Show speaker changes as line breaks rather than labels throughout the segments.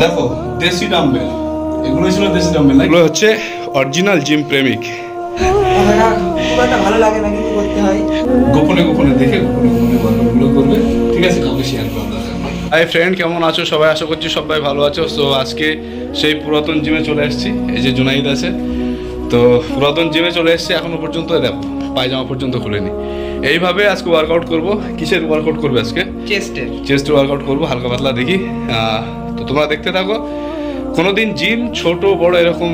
দেখো দেশি ডাম্বেল, এগুলো ছিল দেশি ডাম্বেল, এগুলো হচ্ছে অরিজিনাল জিম প্রেমিক।
ভালো লাগে না কিন্তু করতে হয়,
গোপনে গোপনে দেখে গোপনে গোপনে করবে, ঠিক আছে? কাউকে শেয়ার করা দরকার নেই। হাই ফ্রেন্ড, কেমন আছো সবাই? আশা করছি সবাই ভালো আছো। সো আজকে সেই পুরাতন জিমে চলে এসেছি। এই যে জুনাইদ আছে, তো পুরাতন জিমে চলে এসেছি। এখনো পর্যন্ত দেখো পায়জামা পর্যন্ত খুলেনি। এইভাবে আজকে ওয়ার্কআউট করবো। কিসের ওয়ার্কআউট করবে আজকে? চেস্টের ওয়ার্কআউট করবো, হালকা পাতলা দেখি। তো তোমরা দেখতে থাকো। কোনোদিন জিম ছোট বড় এরকম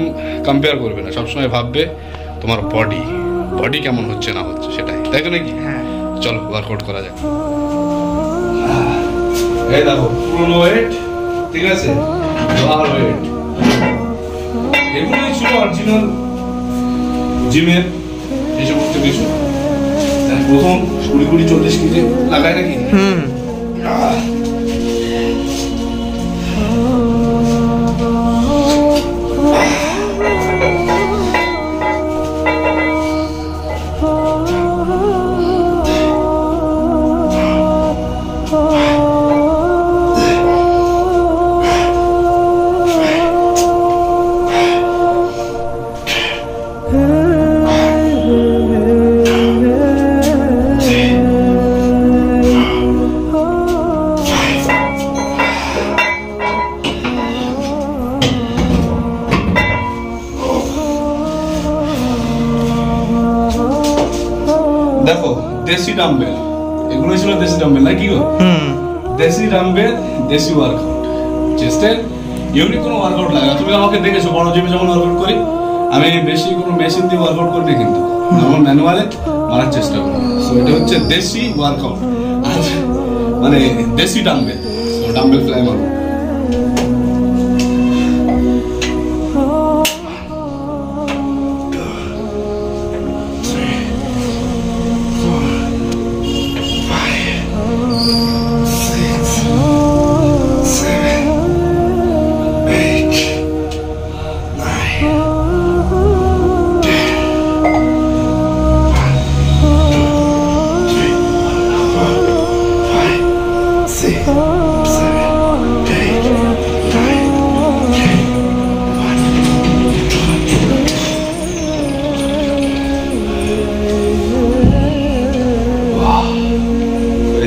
কম্পেয়ার করবে না, সবসময় ভাববে তোমার বডি কেমন হচ্ছে না হচ্ছে সেটাই, তাই তো নাকি?
হ্যাঁ,
চলো ওয়ার্কআউট করা যাক। এই দেখো পুরনো ওয়েট, ঠিক আছে, লোয়ার ওয়েট, এগুলোই ছিল অরিজিনাল জিমের এই সমস্ত কিছু। প্রথম 20-40 কেজি লাগায় নাকি? দেখো দেশি ডাম্বেল, এগুলো ছিল দেশি ডাম্বেল নাকি গো? দেশি ডাম্বেল, দেশি ওয়ার্কআউট, চেস্টের ইউনিক কোনো ওয়ার্কআউট লাগে না। তুমি আমাকে দেখেছো বড় জিমে যখন ওয়ার্কআউট করি, আমি বেশি কোনো মেশিন দিয়ে ওয়ার্কআউট করি না, কিন্তু আমার ম্যানুয়ালে মারার চেষ্টা করি। সো এটা হচ্ছে দেশি ওয়ার্কআউট, আর মানে দেশি ডাম্বেল। সো ডাম্বেল ফ্লাই মারবো।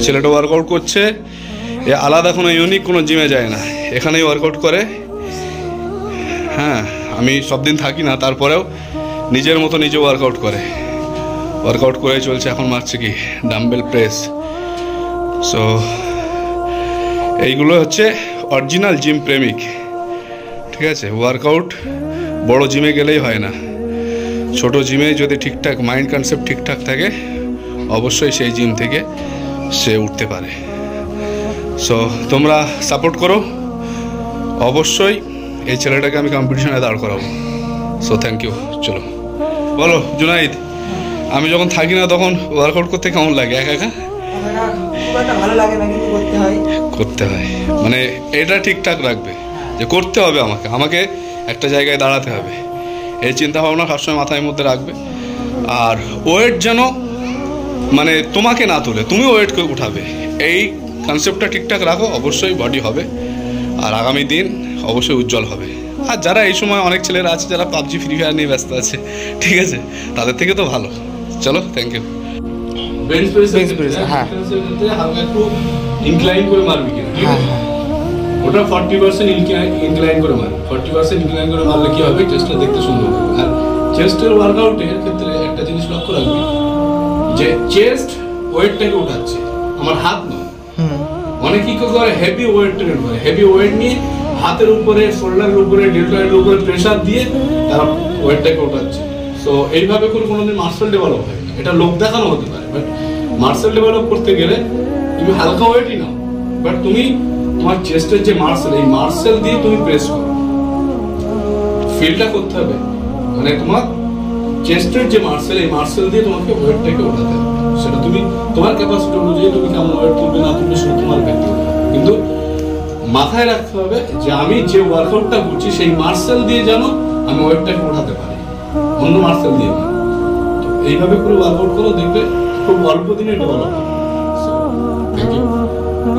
ছেলেটা ওয়ার্কআউট করছে, এ আলাদা কোনো ইউনিক কোনো জিমে যায় না, এখানেই ওয়ার্কআউট করে। হ্যাঁ, আমি সব দিন থাকি না, তারপরেও নিজের মতো নিজে ওয়ার্কআউট করে চলছে। এখন মারছে কি ডাম্বেল প্রেস। সো এইগুলো হচ্ছে অরিজিনাল জিম প্রেমিক, ঠিক আছে? ওয়ার্কআউট বড় জিমে গেলেই হয় না, ছোট জিমে যদি ঠিকঠাক মাইন্ড কনসেপ্ট ঠিকঠাক থাকে, অবশ্যই সেই জিম থেকে সে উঠতে পারে। সো তোমরা সাপোর্ট করো, অবশ্যই এই ছেলেটাকে আমি কম্পিটিশনে দাঁড় করাবো। So thank you. চলো বলো জুনাইদ, আমি যখন থাকি না তখন ওয়ার্কআউট করতে কেমন লাগে? একা
ভালো লাগে না কিন্তু করতে হয়।
মানে এটা ঠিকঠাক রাখবে যে করতে হবে, আমাকে একটা জায়গায় দাঁড়াতে হবে, এই চিন্তা ভাবনা সবসময় মাথার মধ্যে রাখবে। আর ওয়েট যেন মানে তোমাকে না তোলে, তুমি ওয়েটকে উঠাবে, এই কনসেপ্টটা ঠিকঠাক রাখো, অবশ্যই বডি হবে, আর আগামী দিন অবশ্যই উজ্জ্বল হবে। আর যারা এই সময় অনেক ছেলেরা আছে যারা পাবজি ফ্রি ফায়ার নিয়ে ব্যস্ত আছে, ঠিক আছে, তাদের থেকে তো ভালো। চলো থ্যাংক ইউ। বেঞ্চ প্রেস, হ্যাঁ, হালকা একটু ইনক্লাইন করে মারবি কিনা, ঠিক আছে? ওটা 40% ইনক্লাইন করে মার, 40% ইনক্লাইন করে মারলে কি হবে, চেস্টটা দেখতে সুন্দর হবে। আর চেস্টের ওয়ার্কআউটের ক্ষেত্রে একটা জিনিস লক্ষ্য রাখবি, যে চেস্ট ওয়েটটাকে উঠাচ্ছে, আমার হাত নয়। অনেকে কি করে হেভি ওয়েট ট্রেন করে, হেভি ওয়েট নিয়ে হাতের উপরে, শোল্ডারের উপরে, ডেল্টয়েডের উপরে প্রেসার দিয়ে তারা ওয়েটটাকে উঠাচ্ছে। সো এইভাবে করে কোনোদিন মাসল ডেভেলপ হয় না, এটা লোক দেখানো হতে পারে, বাট মাসল ডেভেলপ করতে গেলে তুমি হালকা ওয়েটই নাও, বাট তুমি তোমার চেস্টের যে মাসল, এই মাসল দিয়ে তুমি প্রেস করো, ফিলটা করতে হবে। মানে তোমার চেস্টের যে মাসল, এই মাসল দিয়ে তোমাকে ওয়েটটাকে উঠাতে হবে। সেটা তুমি তোমার ক্যাপাসিটি অনুযায়ী তুমি কেমন ওয়েট তুলবে না তুলবে সেটা তোমার ব্যক্তিগত, কিন্তু মাথায় রাখতে হবে যে আমি যে ওয়ার্কআউটটা করছি সেই মাসল দিয়ে যেন আমি ওয়েটটাকে উঠাতে পারি, অন্য মাসল দিয়ে না। তো এইভাবে করে ওয়ার্কআউট করো, দেখবে খুব অল্প দিনে ডেভেলপ হবে।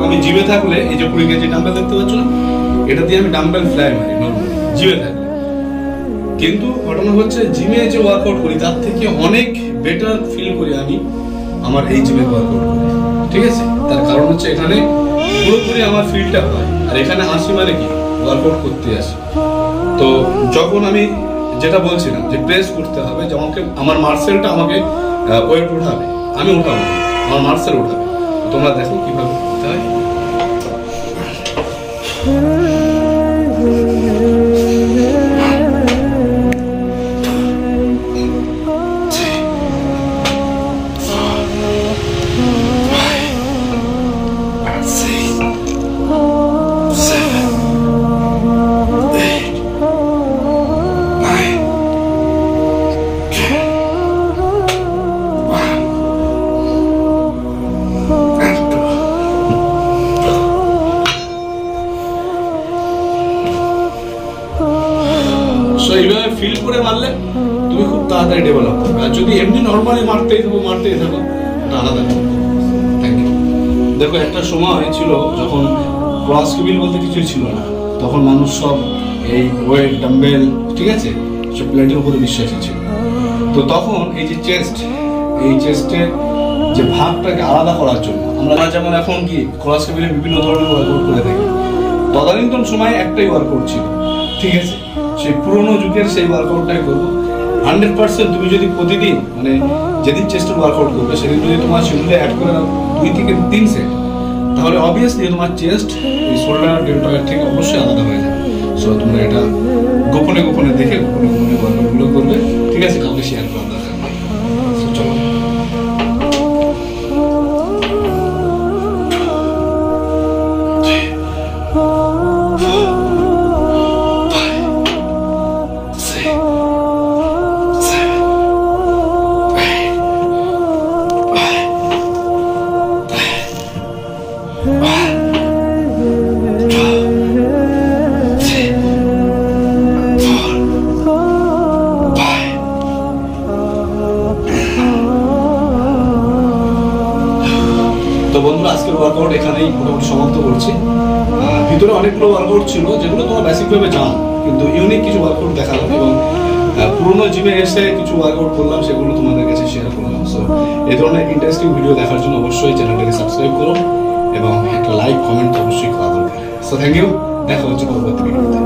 আমি জিমে থাকলে এই যে 20 কেজি ডাম্বেল দেখতে পাচ্ছ না, এটা দিয়ে আমি ডাম্বেল ফ্লাই মারি নর্মালি জিমে থাকলে। কিন্তু ঘটনা হচ্ছে জিমে যে ওয়ার্কআউট করি তার থেকে অনেক বেটার ফিল করি আমি আমার এই জিমে ওয়ার্কআউট করি, ঠিক আছে? তার কারণ হচ্ছে এখানে পুরোপুরি আমার ফিলটা হয়, আর এখানে আসি মানে কি ওয়ার্কআউট করতে আসি। তো যখন আমি যেটা বলছিলাম যে প্রেস করতে হবে, যেমন আমার মার্সেলটা আমাকে ওয়েট উঠাবে, আমি উঠাবো না, আমার মার্সেল উঠাবে। তোমরা দেখো কিভাবে করতে হয়। এইভাবে ফিল করে মারলে তুমি খুব তাড়াতাড়ি ডেভেলপ করবে। আর যদি এমনি নর্মালি মারতেই থাকো এটা আলাদা। Thank you. দেখো একটা সময় ছিল যখন ক্রস কেবিল বলতে কিছু ছিল না, তখন মানুষ সব এই ওয়েট ডাম্বেল, ঠিক আছে, সব প্লেটের উপরে বিশ্বাসী ছিল। তো তখন এই যে এই চেস্টের যে ভাগটাকে আলাদা করার জন্য আমরা যেমন এখন কি ক্রস কেবিলে বিভিন্ন ধরনের ওয়ার্কআউট করে থাকি, তদানীন্তন সময় একটাই ওয়ার্কআউট ছিল, ঠিক আছে? সেই পুরোনো যুগের সেই ওয়ার্কআউটটাই করবো 100%। তুমি যদি প্রতিদিন মানে যেদিন চেস্টের ওয়ার্কআউট করবে সেদিন যদি তোমার শিডিউলে অ্যাড করে দাও 2 থেকে 3 সেট, তাহলে অবভিয়াসলি তোমার চেস্ট এই শোল্ডার ডেল্টয়েড থেকে অবশ্যই আলাদা হয়ে যাবে। সো তোমরা এটা গোপনে দেখে গোপনে ওয়ার্কআউটগুলো করবে, ঠিক আছে? কাউকে শেয়ার করার দরকার নেই। চলো বন্ধুরা, আজকের ওয়ার্কআউট এখানেই মোটামুটি সমাপ্ত করছি। ভিতরে অনেকগুলো ওয়ার্কআউট ছিল যেগুলো তোমরা বেসিকভাবে জানো, কিন্তু ইউনিক কিছু ওয়ার্কআউট দেখালাম এবং পুরোনো জিমে এসে কিছু ওয়ার্কআউট করলাম, সেগুলো তোমাদের কাছে শেয়ার করলাম। সো এই ধরনের ইন্টারেস্টিং ভিডিও দেখার জন্য অবশ্যই চ্যানেলটাকে সাবস্ক্রাইব করো এবং একটা লাইক কমেন্ট অবশ্যই করা দরকার। সো থ্যাংক ইউ, দেখা হচ্ছে পরবর্তী ভিডিওতে।